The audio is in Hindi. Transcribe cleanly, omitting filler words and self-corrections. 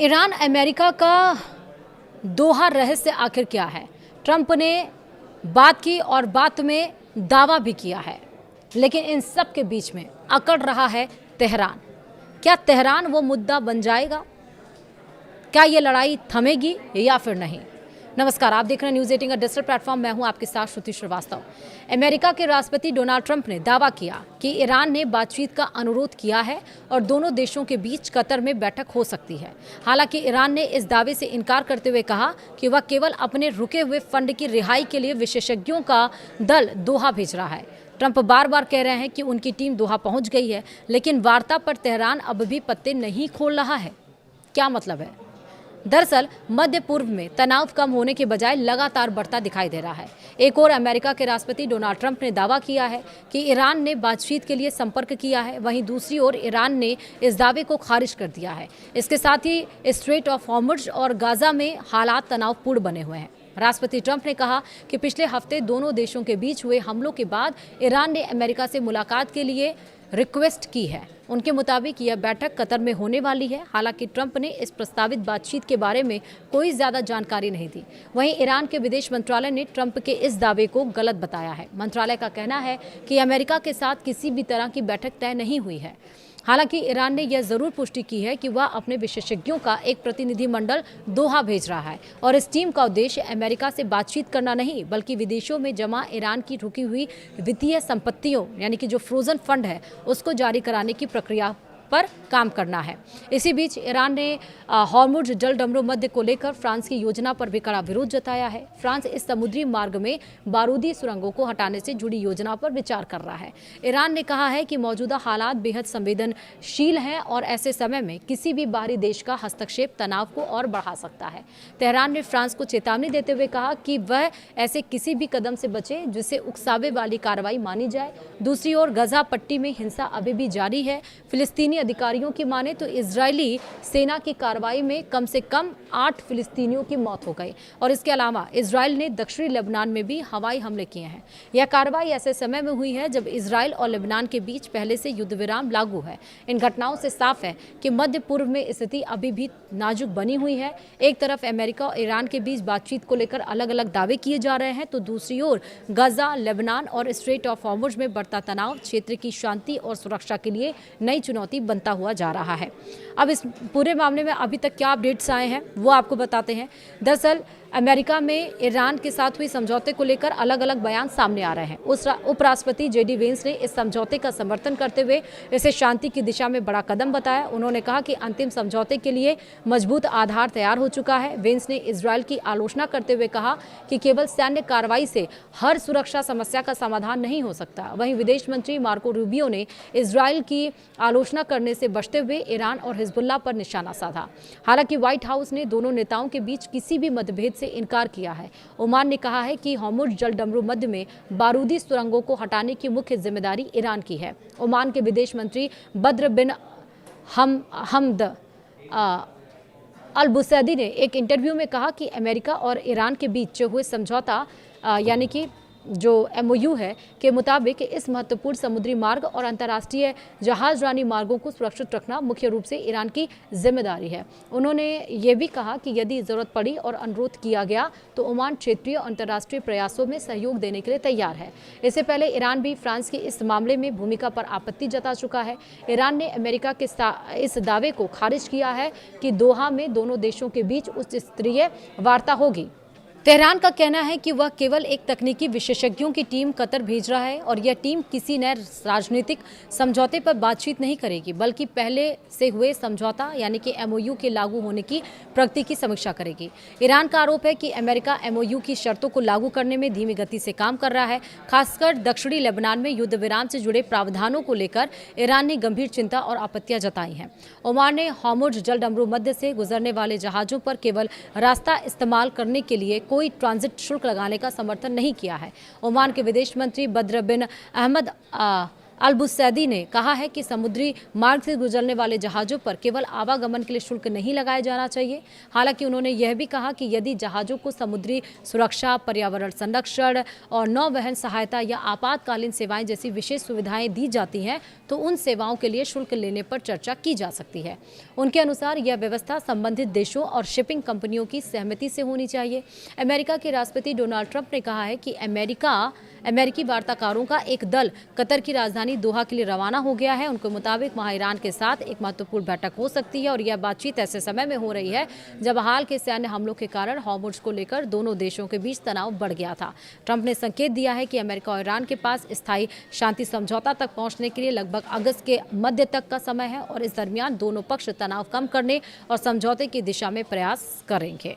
ईरान अमेरिका का दोहा रहस्य आखिर क्या है? ट्रंप ने बात की और बात में दावा भी किया है, लेकिन इन सब के बीच में अकड़ रहा है तेहरान। क्या तेहरान वो मुद्दा बन जाएगा? क्या ये लड़ाई थमेगी या फिर नहीं? नमस्कार, आप देख रहे हैं न्यूज़ 18 का डिजिटल प्लेटफॉर्म। मैं हूं आपके साथ श्रुति श्रीवास्तव। अमेरिका के राष्ट्रपति डोनाल्ड ट्रंप ने दावा किया कि ईरान ने बातचीत का अनुरोध किया है और दोनों देशों के बीच कतर में बैठक हो सकती है। हालांकि ईरान ने इस दावे से इनकार करते हुए कहा कि वह केवल अपने रुके हुए फंड की रिहाई के लिए विशेषज्ञों का दल दोहा भेज रहा है। ट्रंप बार बार कह रहे हैं कि उनकी टीम दोहा पहुंच गई है, लेकिन वार्ता पर तेहरान अब भी पत्ते नहीं खोल रहा है। क्या मतलब है? दरअसल मध्य पूर्व में तनाव कम होने के बजाय लगातार बढ़ता दिखाई दे रहा है। एक और अमेरिका के राष्ट्रपति डोनाल्ड ट्रंप ने दावा किया है कि ईरान ने बातचीत के लिए संपर्क किया है, वहीं दूसरी ओर ईरान ने इस दावे को खारिज कर दिया है। इसके साथ ही स्ट्रेट ऑफ हॉर्मुज़ और गाजा में हालात तनावपूर्ण बने हुए हैं। राष्ट्रपति ट्रंप ने कहा कि पिछले हफ्ते दोनों देशों के बीच हुए हमलों के बाद ईरान ने अमेरिका से मुलाकात के लिए रिक्वेस्ट की है। उनके मुताबिक यह बैठक कतर में होने वाली है। हालांकि ट्रंप ने इस प्रस्तावित बातचीत के बारे में कोई ज्यादा जानकारी नहीं दी। वहीं ईरान के विदेश मंत्रालय ने ट्रंप के इस दावे को गलत बताया है। मंत्रालय का कहना है कि अमेरिका के साथ किसी भी तरह की बैठक तय नहीं हुई है। हालांकि ईरान ने यह जरूर पुष्टि की है कि वह अपने विशेषज्ञों का एक प्रतिनिधिमंडल दोहा भेज रहा है और इस टीम का उद्देश्य अमेरिका से बातचीत करना नहीं, बल्कि विदेशों में जमा ईरान की रुकी हुई वित्तीय संपत्तियों यानी कि जो फ्रोजन फंड है उसको जारी कराने की प्रक्रिया पर काम करना है। इसी बीच ईरान ने हॉर्मुज़ जलडमरू मध्य को लेकर फ्रांस की योजना पर भी कड़ा विरोध जताया है। फ्रांस इस समुद्री मार्ग में बारूदी सुरंगों को हटाने से जुड़ी योजना पर विचार कर रहा है। ईरान ने कहा है कि मौजूदा हालात बेहद संवेदनशील हैं और ऐसे समय में किसी भी बाहरी देश का हस्तक्षेप तनाव को और बढ़ा सकता है। तेहरान ने फ्रांस को चेतावनी देते हुए कहा कि वह ऐसे किसी भी कदम से बचे जिससे उकसावे वाली कार्रवाई मानी जाए। दूसरी ओर गजा पट्टी में हिंसा अभी भी जारी है। फिलिस्तीनी अधिकारियों की माने तो इजरायली सेना की कार्रवाई में कम से कम 8 फिलिस्तीनियों की मौत हो गई और इसके अलावा इजरायल ने दक्षिणी लेबनान में भी हवाई हमले किए हैं। यह कार्रवाई ऐसे समय में हुई है जब इजरायल और लेबनान के बीच पहले से युद्ध विराम लागू है। इन घटनाओं से साफ है कि मध्य पूर्व में स्थिति अभी भी नाजुक बनी हुई है। एक तरफ अमेरिका और ईरान के बीच बातचीत को लेकर अलग अलग दावे किए जा रहे हैं, तो दूसरी ओर गाजा, लेबनान और स्ट्रेट ऑफ हॉर्मुज़ में बढ़ता तनाव क्षेत्र की शांति और सुरक्षा के लिए नई चुनौती बनता हुआ जा रहा है। अब इस पूरे मामले में अभी तक क्या अपडेट्स आए हैं वो आपको बताते हैं। दरअसल अमेरिका में ईरान के साथ हुई समझौते को लेकर अलग अलग बयान सामने आ रहे हैं। उपराष्ट्रपति जेडी वेंस ने इस समझौते का समर्थन करते हुए इसे शांति की दिशा में बड़ा कदम बताया। उन्होंने कहा कि अंतिम समझौते के लिए मजबूत आधार तैयार हो चुका है। वेंस ने इजरायल की आलोचना करते हुए कहा कि केवल सैन्य कार्रवाई से हर सुरक्षा समस्या का समाधान नहीं हो सकता। वहीं विदेश मंत्री मार्को रूबियो ने इजरायल की आलोचना करने से बचते हुए ईरान और हिजबुल्लाह पर निशाना साधा। हालांकि व्हाइट हाउस ने दोनों नेताओं के बीच किसी भी मतभेद से इनकार किया है। ओमान ने कहा है कि हॉर्मुज़ जलडमरू मध्य में बारूदी सुरंगों को हटाने की मुख्य जिम्मेदारी ईरान की है। ओमान के विदेश मंत्री बद्र बिन हमद अल बुसैदी ने एक इंटरव्यू में कहा कि अमेरिका और ईरान के बीच हुए समझौता यानी कि जो MOU है के मुताबिक इस महत्वपूर्ण समुद्री मार्ग और अंतर्राष्ट्रीय जहाजरानी मार्गों को सुरक्षित रखना मुख्य रूप से ईरान की जिम्मेदारी है। उन्होंने ये भी कहा कि यदि जरूरत पड़ी और अनुरोध किया गया तो ओमान क्षेत्रीय और अंतर्राष्ट्रीय प्रयासों में सहयोग देने के लिए तैयार है। इससे पहले ईरान भी फ्रांस की इस मामले में भूमिका पर आपत्ति जता चुका है। ईरान ने अमेरिका के इस दावे को खारिज किया है कि दोहा में दोनों देशों के बीच उच्च स्तरीय वार्ता होगी। तेहरान का कहना है कि वह केवल एक तकनीकी विशेषज्ञों की टीम कतर भेज रहा है और यह टीम किसी नए राजनीतिक समझौते पर बातचीत नहीं करेगी, बल्कि पहले से हुए समझौता यानी कि MOU के लागू होने की प्रगति की समीक्षा करेगी। ईरान का आरोप है कि अमेरिका MOU की शर्तों को लागू करने में धीमी गति से काम कर रहा है। खासकर दक्षिणी लेबनान में युद्ध विराम से जुड़े प्रावधानों को लेकर ईरान ने गंभीर चिंता और आपत्तियां जताई हैं। ओमान ने हॉर्मुज़ जलडमरू मध्य से गुजरने वाले जहाजों पर केवल रास्ता इस्तेमाल करने के लिए कोई ट्रांजिट शुल्क लगाने का समर्थन नहीं किया है। ओमान के विदेश मंत्री बद्र बिन अहमद अल-बुसैदी ने कहा है कि समुद्री मार्ग से गुजरने वाले जहाज़ों पर केवल आवागमन के लिए शुल्क नहीं लगाया जाना चाहिए। हालांकि उन्होंने यह भी कहा कि यदि जहाज़ों को समुद्री सुरक्षा, पर्यावरण संरक्षण और नौवहन सहायता या आपातकालीन सेवाएं जैसी विशेष सुविधाएं दी जाती हैं तो उन सेवाओं के लिए शुल्क लेने पर चर्चा की जा सकती है। उनके अनुसार यह व्यवस्था संबंधित देशों और शिपिंग कंपनियों की सहमति से होनी चाहिए। अमेरिका के राष्ट्रपति डोनाल्ड ट्रंप ने कहा है कि अमेरिकी वार्ताकारों का एक दल कतर की राजधानी दोहा के लिए रवाना हो गया है। उनके मुताबिक वहां ईरान के साथ एक महत्वपूर्ण बैठक हो सकती है और यह बातचीत ऐसे समय में हो रही है जब हाल के सैन्य हमलों के कारण हॉर्मुज़ को लेकर दोनों देशों के बीच तनाव बढ़ गया था। ट्रंप ने संकेत दिया है कि अमेरिका और ईरान के पास स्थायी शांति समझौता तक पहुंचने के लिए लगभग अगस्त के मध्य तक का समय है और इस दरमियान दोनों पक्ष तनाव कम करने और समझौते की दिशा में प्रयास करेंगे।